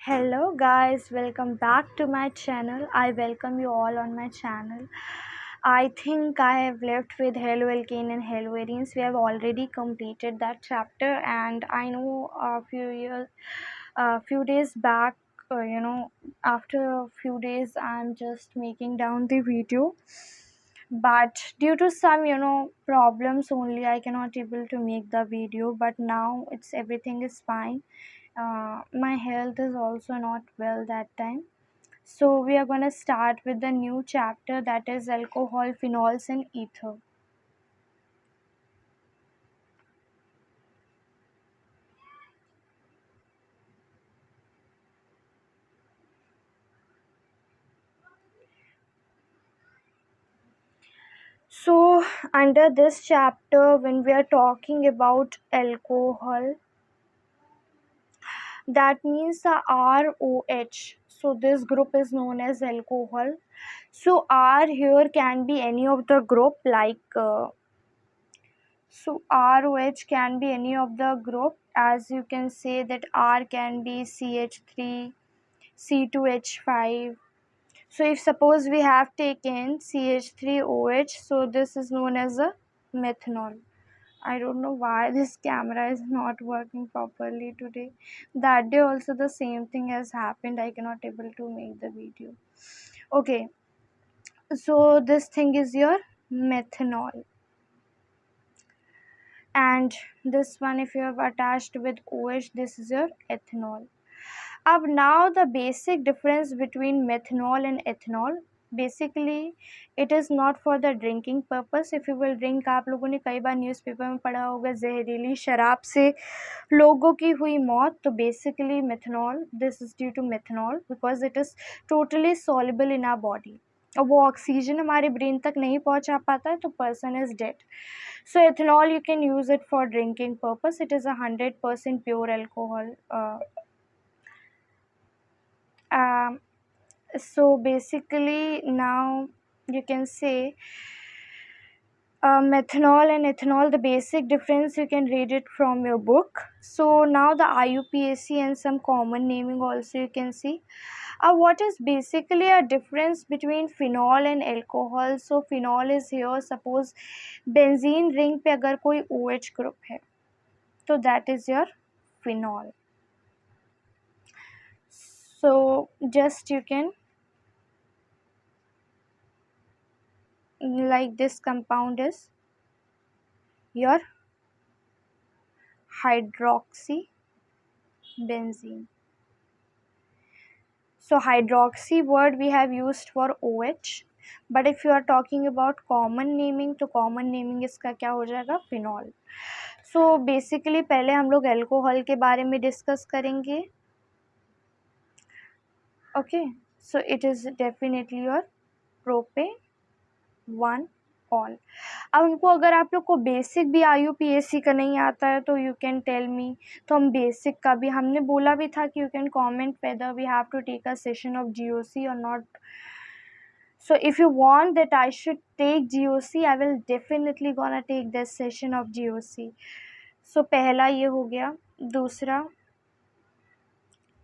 Hello guys, welcome back to my channel. I welcome you all on my channel. I think I have left with Halo Alkane and Halo Variance. We have already completed that chapter, and I know a few days back, after a few days, I'm just making down the video. But due to some, problems only, I cannot able to make the video. But now everything is fine. My health is also not well that time, so we are going to start with the new chapter, that is alcohol, phenols and ether. So under this chapter, when we are talking about alcohol, that means the ROH. So this group is known as alcohol. So R here can be any of the group, so ROH can be any of the group, as you can say that R can be CH3, C2H5. So if suppose we have taken CH3OH, so this is known as a methanol. I don't know why this camera is not working properly today. That day also the same thing has happened. I cannot able to make the video. Okay, so this thing is your methanol, and this one, if you have attached with OH, this is your ethanol. Now the basic difference between methanol and ethanol, basically it is not for the drinking purpose. If you will drink, आप लोगों ने कई बार newspaper में पढ़ा होगा जहरीली शराब से लोगों की हुई मौत, तो basically methanol, this is due to methanol because it is totally soluble in our body. और वो ऑक्सीजन हमारे ब्रेन तक नहीं पहुंचा पाता है, तो person is dead. So ethanol, you can use it for drinking purpose. It is 100% pure alcohol. Um, so basically now you can say methanol and ethanol, the basic difference you can read it from your book. So now the IUPAC and some common naming also you can see. What is basically a difference between phenol and alcohol? So phenol is here, suppose benzene ring पे अगर कोई OH group है, तो that is your phenol. So just you can, like, this compound is your hydroxybenzene. So hydroxy word we have used for OH, but if you are talking about common naming, तो common naming इसका क्या हो जाएगा, phenol. So basically पहले हम लोग alcohol के बारे में discuss करेंगे. Okay, so it is definitely your propane 1 all. अब हमको, अगर आप लोग को बेसिक भी IUPAC का नहीं आता है तो यू कैन टेल मी, तो हम बेसिक का भी, हमने बोला भी था कि you can comment whether we have to take a session of GOC or not. So if you want that I should take GOC, I will definitely gonna take this session of GOC. So पहला ये हो गया. दूसरा,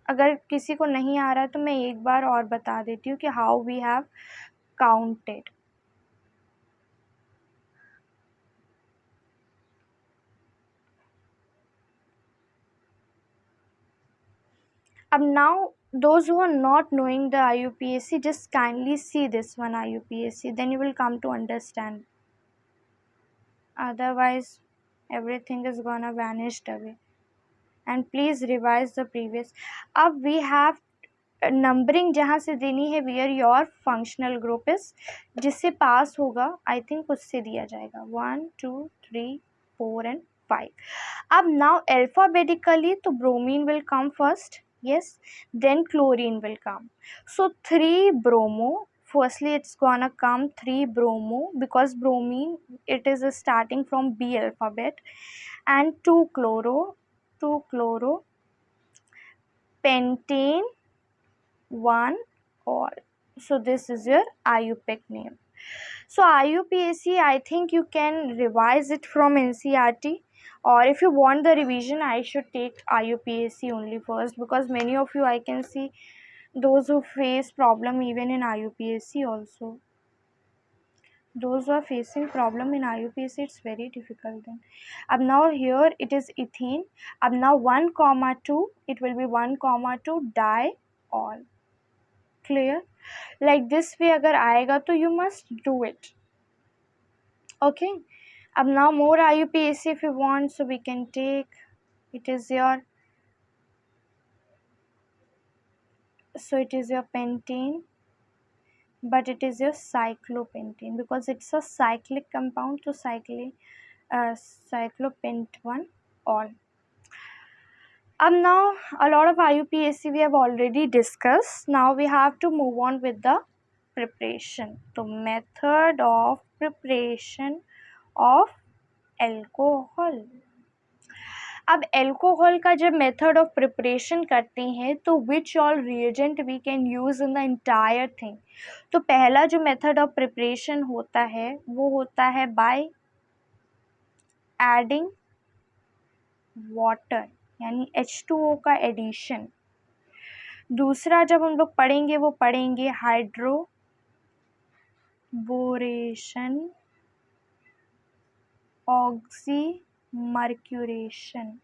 अगर किसी को नहीं आ रहा है तो मैं एक बार और बता देती हूँ कि how we have counted. Now those who are not knowing the IUPAC, just kindly see this one IUPAC, then you will come to understand. Otherwise everything is gonna vanish away. And please revise the previous. अब we have numbering जहाँ से देनी है, where your functional group is, जिससे पास होगा I think उससे दिया जाएगा 1 2 3 4 and 5. अब नाउ अल्फाबेटिकली तो bromine will come first, yes, then chlorine will come. So 3 bromo, firstly it's gonna come 3 bromo because bromine, it is starting from B alphabet, and 2 chloro pentane 1 all. So this is your IUPAC name. So IUPAC, I think you can revise it from NCERT, or if you want the revision, I should take IUPAC only first, because many of you, I can see those who face problem even in IUPAC also. Those who are facing problem in IUPAC, it's very difficult then. Ab now here it is ethene. Ab now 1 comma 2, it will be 1 comma 2 diol. Clear? Like this way अगर आएगा तो you must do it. Okay. Ab now more IUPAC if you want, so we can take. It is your pentane, but it is your cyclopentane because it's a cyclic compound, so cyclopent one all. Now a lot of IUPAC we have already discussed. Now we have to move on with the preparation. The method of preparation of alcohol. अब alcohol का जब method of preparation करते हैं तो which all reagent we can use in the entire thing. तो पहला जो method of preparation होता है वो होता है बाय एडिंग वाटर, यानी H2O का एडिशन. दूसरा जब हम लोग पढ़ेंगे वो पढ़ेंगे हाइड्रोबोरेशन, ऑक्सीमर्क्यूरेशन.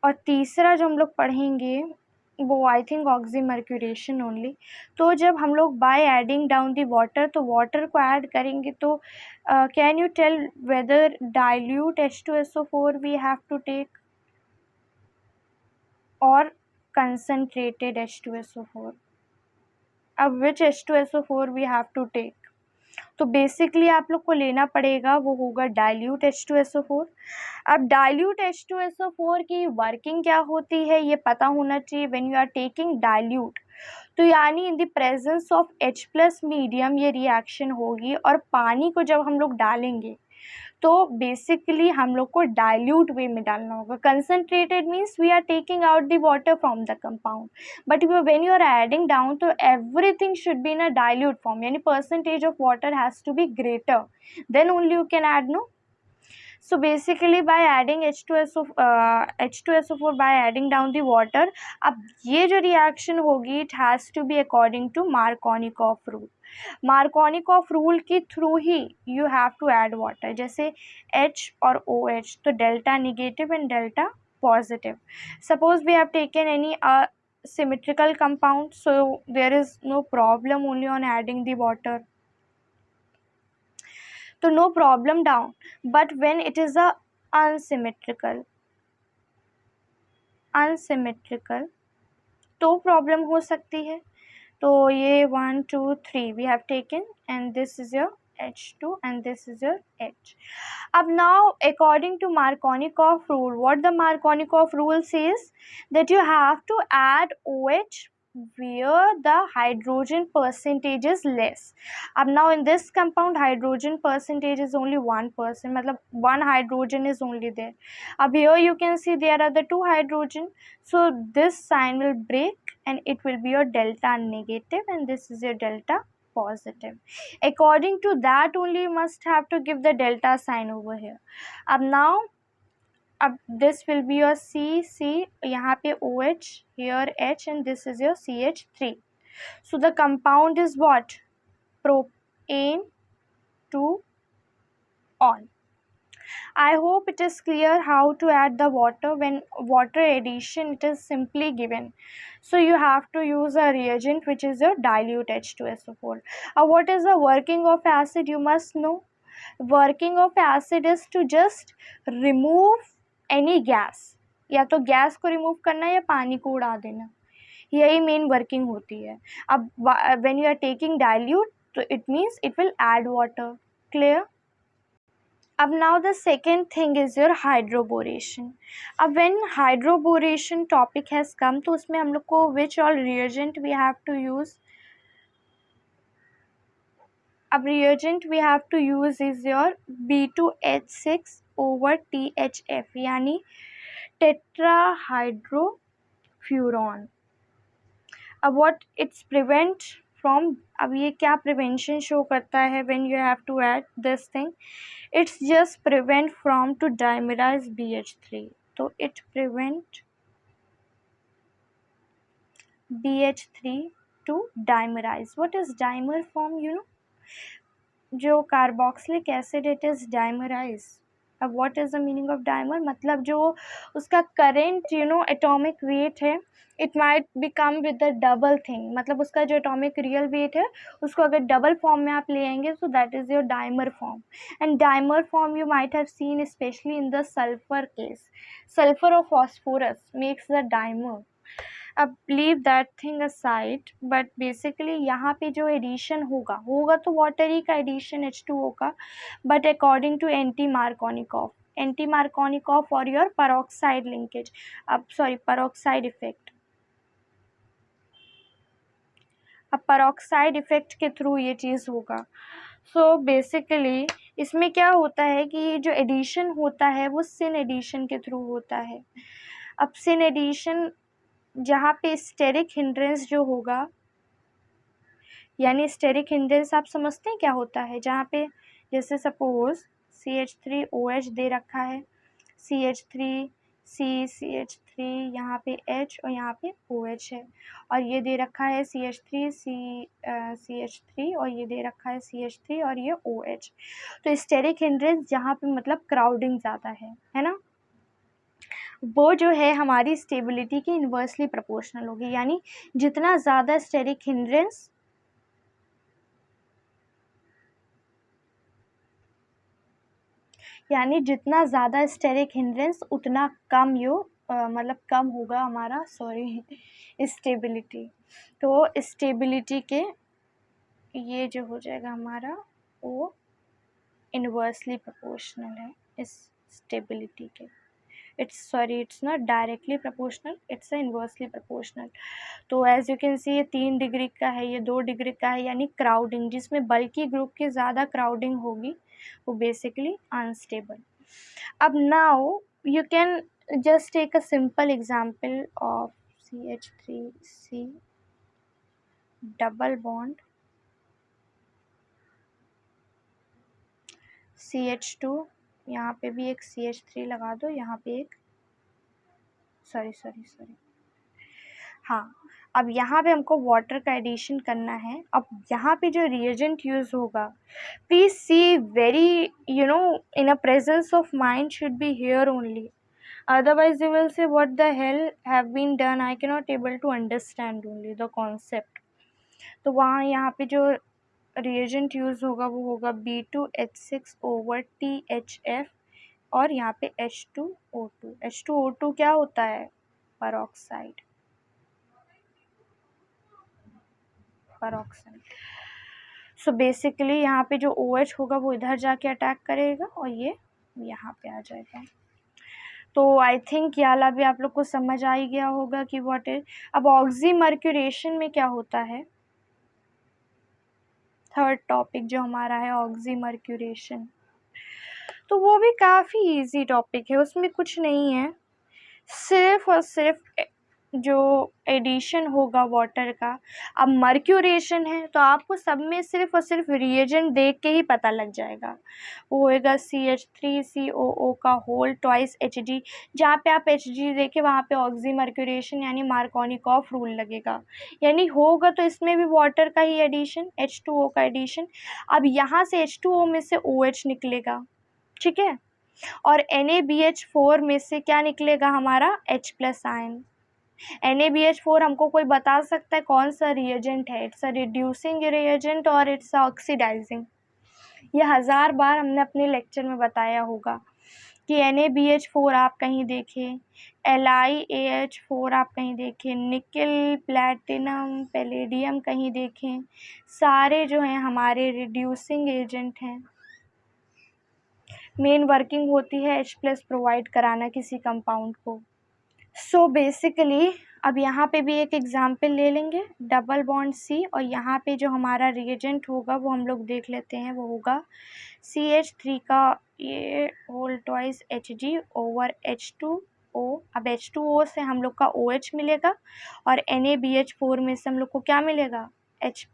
और तीसरा जो हम लोग पढ़ेंगे वो आई थिंक ऑक्सीमर्क्यूरेशन ओनली. तो जब हम लोग by adding down the water, तो वाटर को ऐड करेंगे तो can you tell whether dilute H2SO4 we have to take or concentrated H2SO4. अब which H2SO4 we have to take? तो बेसिकली आप लोग को लेना पड़ेगा वो होगा डाइल्यूट H2SO4. अब डाइल्यूट H2SO4 की वर्किंग क्या होती है ये पता होना चाहिए. When you are taking dilute, तो यानी in the presence of H+ medium ये रिएक्शन होगी, और पानी को जब हम लोग डालेंगे तो बेसिकली हम लोग को डाइल्यूट वे में डालना होगा. Concentrated means we are taking out the water from the compound, but when you are adding down तो everything should be in a dilute form, यानी percentage of water has to be greater, then only you can add. No. So basically by adding H2SO4 by adding down the water, अब ये जो reaction होगी it has to be according to Markovnikov rule. Markovnikov rule के through he you have to add water. जैसे H और OH तो delta negative and delta positive. Suppose we have taken any symmetrical compound, so there is no problem only on adding the water. तो no problem down, but when it is a unsymmetrical तो problem हो सकती है. तो ये 1 2 3 we have taken, and this is your H2 and this is your H. अब now according to Markovnikov rule, what the Markovnikov rule says, that you have to add OH where the hydrogen percentage is less. अब now in this compound hydrogen percentage is only 1%, मतलब one hydrogen is only there. अब here you can see there are the two hydrogen, so this sign will break and it will be your delta negative and this is your delta positive. According to that only you must have to give the delta sign over here. अब now अब this will be your C, यहाँ पे OH, here H, and this is your CH3. So the compound is what? Propane 2 on. I hope it is clear how to add the water. When water addition, it is simply given. So you have to use a reagent which is your dilute H2SO4. What is the working of acid? You must know. Working of acid is to just remove any gas. या तो gas को remove करना या पानी को उड़ा देना, यही मेन वर्किंग होती है. अब when you are taking dilute, so it means it will add water. Clear? अब now the second thing is your hydroboration. अब when hydroboration topic has come, तो उसमें हम लोग को which all reagent we have to use? अब reagent we have to use is your B2H6 over THF, यानी tetrahydrofuran. What it's prevent from, अब ये क्या प्रिवेंशन शो करता है when you have to add this thing, it's just prevent from to dimerize BH3. तो it prevent BH3 to dimerize. What is dimer form? You know, जो carboxylic acid it is dimerise. अब what is the meaning of dimer, मतलब जो उसका current atomic weight है, it might become with the double thing, मतलब उसका जो atomic real wait है उसको अगर डबल फॉर्म में आप ले आएंगे तो that is your dimer form. And dimer form you might have seen specially in the sulphur case. Sulphur और फॉस्फोरस मेक्स द डाइमर. अब leave that thing aside, but basically यहाँ पे जो एडिशन होगा तो वाटर ही का एडिशन H2O का, but according to anti Markovnikov और योर पेरोक्साइड लिंकेज, अब सॉरी पेरोक्साइड इफेक्ट, अब पेरोक्साइड इफेक्ट के थ्रू ये चीज़ होगा. सो बेसिकली इसमें क्या होता है कि जो एडिशन होता है वो सिन एडिशन के थ्रू होता है. अब सिन एडिशन जहाँ पे स्टेरिक हिंड्रेंस जो होगा, यानी स्टेरिक हिंड्रेंस आप समझते हैं क्या होता है, जहाँ पे जैसे सपोज CH3OH दे रखा है, CH3 यहाँ पे H और यहाँ पे OH है, और ये दे रखा है CH3 और ये दे रखा है CH3 और ये OH. तो स्टेरिक हिंड्रेंस जहाँ पे मतलब क्राउडिंग ज़्यादा है ना, वो जो है हमारी स्टेबिलिटी की इन्वर्सली प्रोपोर्शनल होगी. यानी जितना ज़्यादा स्टेरिक हिंड्रेंस, यानी जितना ज़्यादा स्टेरिक हिंड्रेंस उतना कम मतलब कम होगा हमारा स्टेबिलिटी. तो स्टेबिलिटी के ये जो हो जाएगा हमारा वो इन्वर्सली प्रोपोर्शनल है इस स्टेबिलिटी के. it's not directly proportional, it's inversely proportional. तो एज यू कैन सी ये 3 डिग्री का है, ये 2 डिग्री का है, यानी क्राउडिंग, जिसमें बल्कि ग्रुप की ज़्यादा क्राउडिंग होगी वो बेसिकली अनस्टेबल. अब now you can just take a simple example of CH3C double bond CH2, यहाँ पे भी एक CH3 लगा दो, यहाँ पे एक सॉरी हाँ. अब यहाँ पे हमको वाटर का एडिशन करना है. अब यहाँ पे जो रिएजेंट यूज होगा, please see very in a presence of mind should be here only, otherwise you will say what the hell have been done, I cannot able to understand only the concept. तो वहाँ यहाँ पे जो reagent use होगा वो होगा B2H6/THF और यहाँ पे H2O2 क्या होता है, पेरोक्साइड. सो बेसिकली यहाँ पे जो OH होगा वो इधर जाके अटैक करेगा और ये यहाँ पे आ जाएगा. तो आई थिंक याला भी आप लोग को समझ आ ही गया होगा कि व्हाट इज. अब ऑक्सीमर्क्यूरेशन में क्या होता है, थर्ड टॉपिक जो हमारा है ऑक्सीमर्क्यूरेशन, तो वो भी काफ़ी इजी टॉपिक है, उसमें कुछ नहीं है, सिर्फ और सिर्फ जो एडिशन होगा वाटर का. अब मर्क्यूरेशन है तो आपको सब में सिर्फ और सिर्फ रिएजेंट देख के ही पता लग जाएगा. वो होएगा CH3COO का होल ट्वाइस Hg, जहाँ पे आप Hg देखे वहाँ पे ऑक्सीमर्क्यूरेशन यानी मार्कोनिकॉफ रूल लगेगा, यानी होगा तो इसमें भी वाटर का ही एडिशन, H2O का एडिशन. अब यहाँ से H2O में से OH निकलेगा, ठीक है, और NaBH4 में से क्या निकलेगा हमारा H+ आयन. NaBH4 हमको कोई बता सकता है कौन सा रिएजेंट है, इट्स अ रिड्यूसिंग रिएजेंट और इट्स ऑक्सीडाइजिंग. ये 1000 बार हमने अपने लेक्चर में बताया होगा कि NaBH4 आप कहीं देखें, LiAH4 आप कहीं देखें, निकल, प्लैटिनम, पैलेडियम कहीं देखें, सारे जो हैं हमारे रिड्यूसिंग एजेंट हैं. मेन वर्किंग होती है H+ प्रोवाइड कराना किसी कंपाउंड को. सो बेसिकली अब यहाँ पे भी एक एग्जाम्पल ले लेंगे, डबल बॉन्ड C, और यहाँ पे जो हमारा रिएजेंट होगा वो हम लोग देख लेते हैं, वो होगा CH3 का ये होल ट्वाइस Hg/H2O. अब H2O से हम लोग का OH मिलेगा और NaBH4 में से हम लोग को क्या मिलेगा, H+।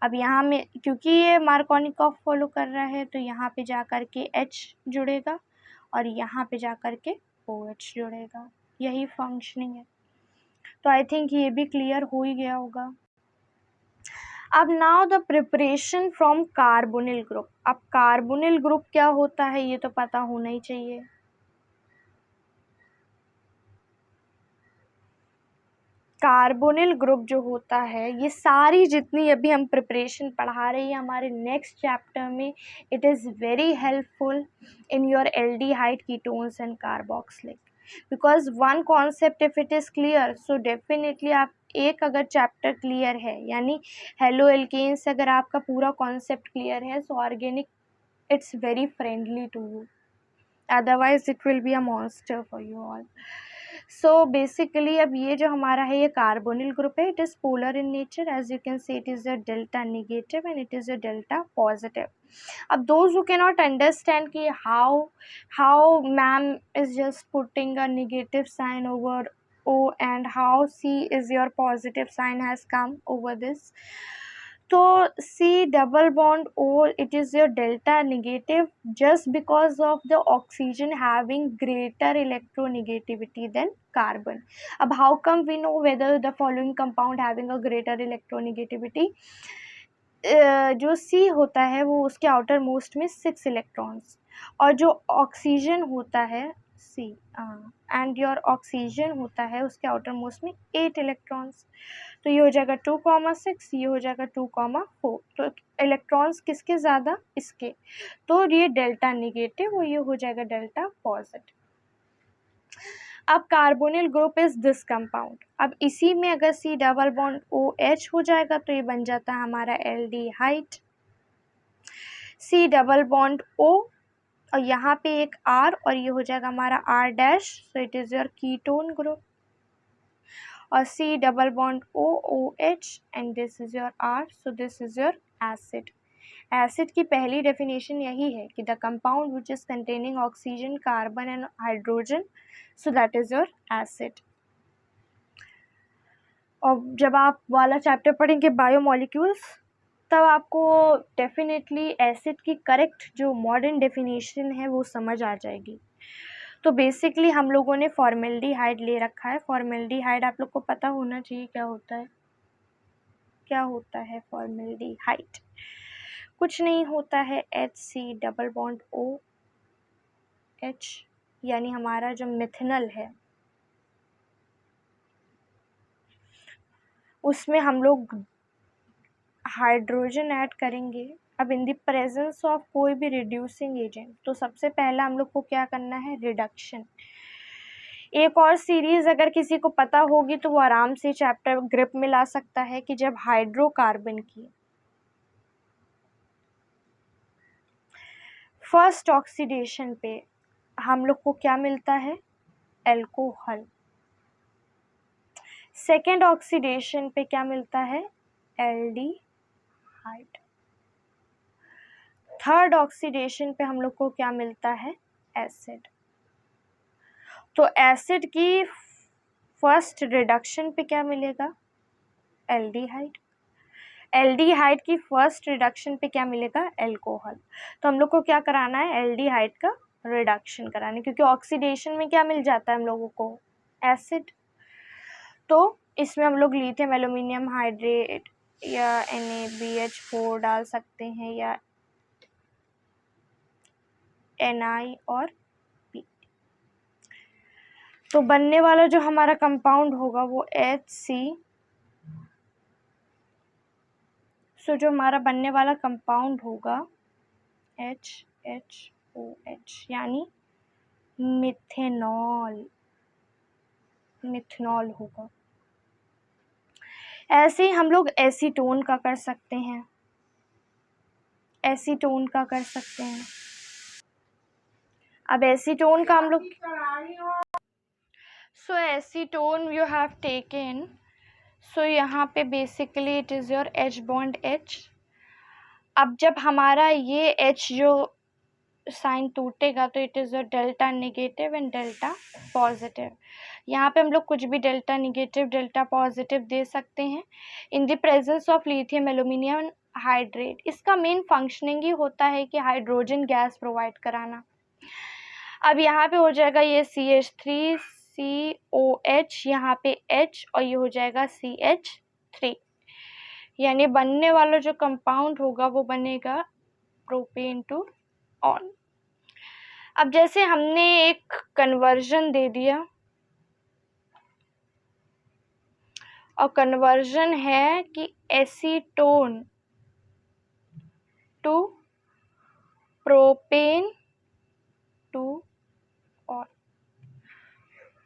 अब यहाँ में क्योंकि ये मार्कोनिकॉफ फॉलो कर रहा है तो यहाँ पे जा कर के H जुड़ेगा और यहाँ पे जा कर के OH जुड़ेगा, यही फंक्शनिंग है। तो आई थिंक ये भी क्लियर हो ही गया होगा। अब now the preparation from carbonyl group. अब कार्बोनिल ग्रुप क्या होता है ये तो पता होना ही चाहिए। कार्बोनिल ग्रुप जो होता है, ये सारी जितनी अभी हम प्रिपरेशन पढ़ा रही है हमारे नेक्स्ट चैप्टर में, it is very helpful in your aldehyde ketones and carboxylic, because one concept if it is clear so definitely आप एक अगर चैप्टर क्लियर है यानी हेलो एल्केन्स अगर आपका पूरा कॉन्सेप्ट क्लियर है so organic it's very friendly to you, otherwise it will be a monster for you all. So basically अब ये जो हमारा है ये कार्बोनिल ग्रुप है, it is polar in nature, as you can see it is a delta negative and it is a delta positive. अब those who cannot understand कि how ma'am is just putting a negative sign over O and how C is your positive sign has come over this. So C double bond O, it is your delta negative just because of the oxygen having greater electronegativity than carbon. अब how come we know whether the following compound having a greater electronegativity? जो C होता है वो उसके outer most में 6 electrons और जो oxygen होता है C एंड योर ऑक्सीजन होता है उसके आउटर मोस्ट में 8 इलेक्ट्रॉन्स। तो ये हो जाएगा 2,6, ये हो जाएगा 2,4। तो इलेक्ट्रॉन्स किसके ज़्यादा? इसके। तो ये डेल्टा नेगेटिव और ये हो जाएगा डेल्टा पॉजिटिव। अब carbonyl group is this compound. अब इसी में अगर C डबल बॉन्ड OH हो जाएगा तो ये बन जाता है हमारा aldehyde. C double bond O और यहाँ पे एक R और ये हो जाएगा हमारा R dash, so it is your ketone group. और C double bond OH and this is your R, so this is your acid. Acid की पहली डेफिनेशन यही है कि the compound which is containing oxygen, carbon and hydrogen, so that is your acid. और जब आप वाला चैप्टर पढ़ेंगे बायोमोलिक्यूल्स तब आपको डेफिनेटली एसिड की करेक्ट जो मॉडर्न डेफिनेशन है वो समझ आ जाएगी। तो बेसिकली हम लोगों ने फॉर्मेल्डिहाइड ले रखा है। फॉर्मेल्डिहाइड आप लोग को पता होना चाहिए क्या होता है। क्या होता है फॉर्मेल्डिहाइड? कुछ नहीं होता है HC डबल बॉन्ड OH, यानी हमारा जो मिथेनॉल है उसमें हम लोग हाइड्रोजन ऐड करेंगे। अब इन द प्रेजेंस ऑफ कोई भी रिड्यूसिंग एजेंट तो सबसे पहला हम लोग को क्या करना है? रिडक्शन। एक और सीरीज अगर किसी को पता होगी तो वो आराम से चैप्टर ग्रिप में ला सकता है कि जब हाइड्रोकार्बन की फर्स्ट ऑक्सीडेशन पे हम लोग को क्या मिलता है? एल्कोहल। सेकेंड ऑक्सीडेशन पे क्या मिलता है? एल्डिहाइड। थर्ड ऑक्सीडेशन पे हम लोग को क्या मिलता है? एसिड। तो एसिड की फर्स्ट रिडक्शन पे क्या मिलेगा? एल्डिहाइड। एल्डिहाइड की फर्स्ट रिडक्शन पे क्या मिलेगा? एल्कोहल। तो हम लोग को क्या कराना है? एल्डिहाइड का रिडक्शन कराना है, क्योंकि ऑक्सीडेशन में क्या मिल जाता है हम लोगों को? एसिड। तो इसमें हम लोग लिथियम एल्यूमिनियम हाइड्रेट या NaBH4 डाल सकते हैं या Na और P। तो बनने वाला जो हमारा कंपाउंड होगा वो HC। सो जो हमारा बनने वाला कंपाउंड होगा HHOH यानी मिथेनॉल। मिथेनॉल होगा। ऐसे ही हम लोग एसीटोन का कर सकते हैं। एसीटोन का कर सकते हैं। अब एसीटोन का हम लोग सो एसीटोन यू हैव टेकन, सो यहाँ पे basically it is your H bond H। अब जब हमारा ये H जो साइन टूटेगा तो it is a delta negative and delta positive. यहाँ पे हम लोग कुछ भी डेल्टा नेगेटिव डेल्टा पॉजिटिव दे सकते हैं इन the presence of lithium aluminium hydrate. इसका मेन फंक्शनिंग ही होता है कि हाइड्रोजन गैस प्रोवाइड कराना। अब यहाँ पे हो जाएगा ये CH3COH, यहाँ पे H और ये हो जाएगा CH3, यानी बनने वाला जो कंपाउंड होगा वो बनेगा प्रोपेन टू ऑन। अब जैसे हमने एक कन्वर्जन दे दिया और कन्वर्जन है कि acetone to propane two on,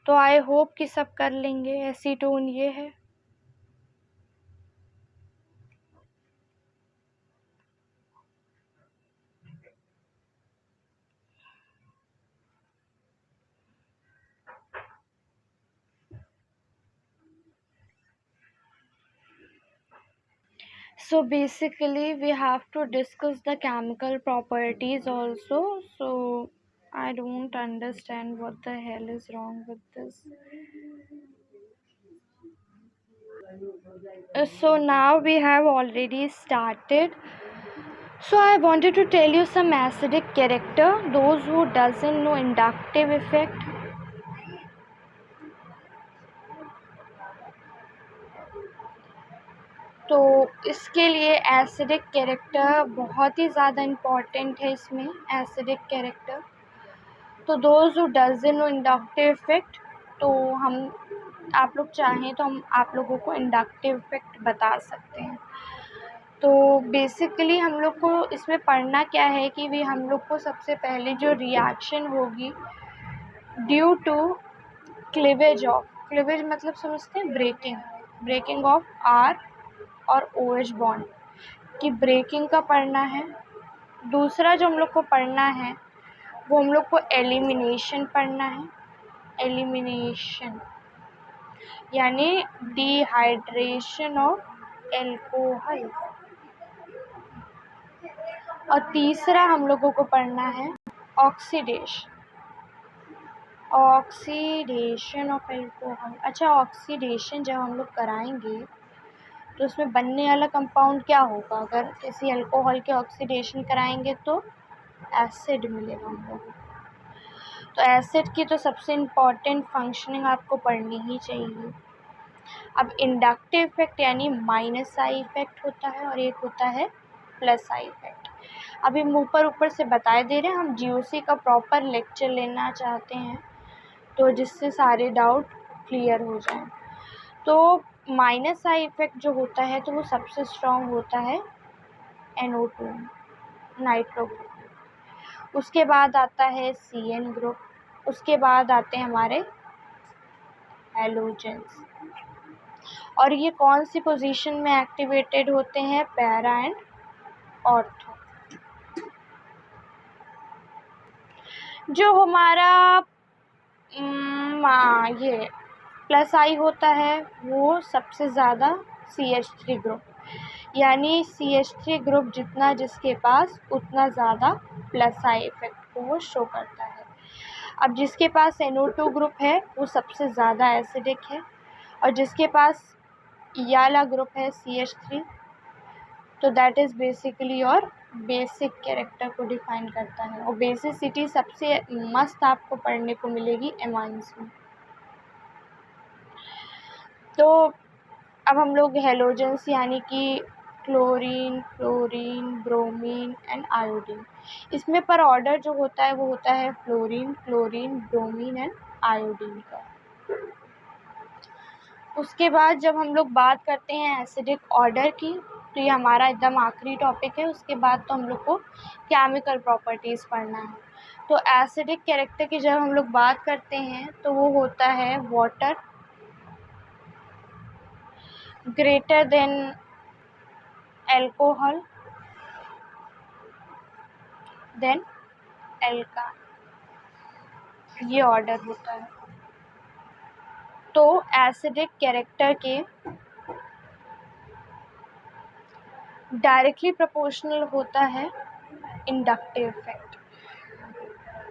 तो आई होप कि सब कर लेंगे। एसीटोन ये है, so basically we have to discuss the chemical properties also. So I don't understand what the hell is wrong with this. So now we have already started. So I wanted to tell you some acidic character. Those who doesn't know inductive effect, तो इसके लिए acidic character बहुत ही ज़्यादा important है इसमें, acidic character. तो those who doesn't know inductive effect, तो हम आप लोग चाहें तो हम आप लोगों को इंडक्टिव इफेक्ट बता सकते हैं। तो बेसिकली हम लोग को इसमें पढ़ना क्या है कि भी हम लोग को सबसे पहले जो रिएक्शन होगी due to cleavage of, cleavage मतलब समझते हैं ब्रेकिंग ऑफ R और OH बॉन्ड की ब्रेकिंग का पढ़ना है। दूसरा जो हम लोग को पढ़ना है वो हम लोग को एलिमिनेशन पढ़ना है। एलिमिनेशन यानी डिहाइड्रेशन ऑफ एल्कोहल। और तीसरा हम लोगों को पढ़ना है ऑक्सीडेशन ऑफ एल्कोहल। अच्छा, ऑक्सीडेशन जब हम लोग कराएंगे तो उसमें बनने वाला कंपाउंड क्या होगा? अगर किसी अल्कोहल के ऑक्सीडेशन कराएंगे तो एसिड मिलेगा हम लोगों को। तो एसिड की तो सबसे इम्पॉर्टेंट फंक्शनिंग आपको पढ़नी ही चाहिए। अब इंडक्टिव इफेक्ट यानी माइनस आई इफेक्ट होता है और एक होता है प्लस आई इफेक्ट। अभी हम ऊपर से बता दे रहे हैं, हम GOC का प्रॉपर लेक्चर लेना चाहते हैं तो जिससे सारे डाउट क्लियर हो जाएं। तो माइनस आई इफेक्ट जो होता है तो वो सबसे स्ट्रॉन्ग होता है NO2 नाइट्रो ग्रुप, उसके बाद आता है CN ग्रुप, उसके बाद आते हैं हमारे हैलोजेंस। और ये कौन सी पोजीशन में एक्टिवेटेड होते हैं? Para and ortho. जो हमारा ये प्लस आई होता है वो सबसे ज़्यादा CH3 ग्रुप, यानी CH3 ग्रुप जितना जिसके पास उतना ज़्यादा प्लस आई इफेक्ट को वो शो करता है। अब जिसके पास NO2 ग्रुप है वो सबसे ज़्यादा एसिडिक है, और जिसके पास ये वाला ग्रुप है CH3, तो दैट इज़ बेसिकली और बेसिक कैरेक्टर को डिफाइन करता है। और बेसिसिटी सबसे मस्त आपको पढ़ने को मिलेगी एमाइंस में। तो अब हम लोग हेलोजेंस यानी कि chlorine, fluorine, bromine and iodine, इसमें पर ऑर्डर जो होता है वो होता है fluorine, chlorine, bromine and iodine का। उसके बाद जब हम लोग बात करते हैं एसिडिक ऑर्डर की, तो ये हमारा एकदम आखिरी टॉपिक है। उसके बाद तो हम लोग को केमिकल प्रॉपर्टीज़ पढ़ना है। तो एसिडिक कैरेक्टर की जब हम लोग बात करते हैं तो वो होता है water greater than alcohol than alkane, ये ऑर्डर होता है। तो एसिडिक कैरेक्टर के डायरेक्टली प्रोपोर्शनल होता है इंडक्टिव इफेक्ट।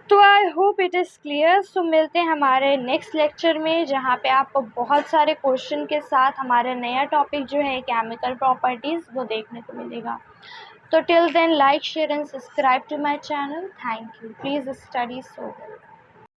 तो I hope it is clear. So मिलते हैं हमारे नेक्स्ट लेक्चर में, जहाँ पे आपको बहुत सारे क्वेश्चन के साथ हमारा नया टॉपिक जो है केमिकल प्रॉपर्टीज़ वो देखने को मिलेगा। So till then, like, share and subscribe to my channel. Thank you. Please study so well.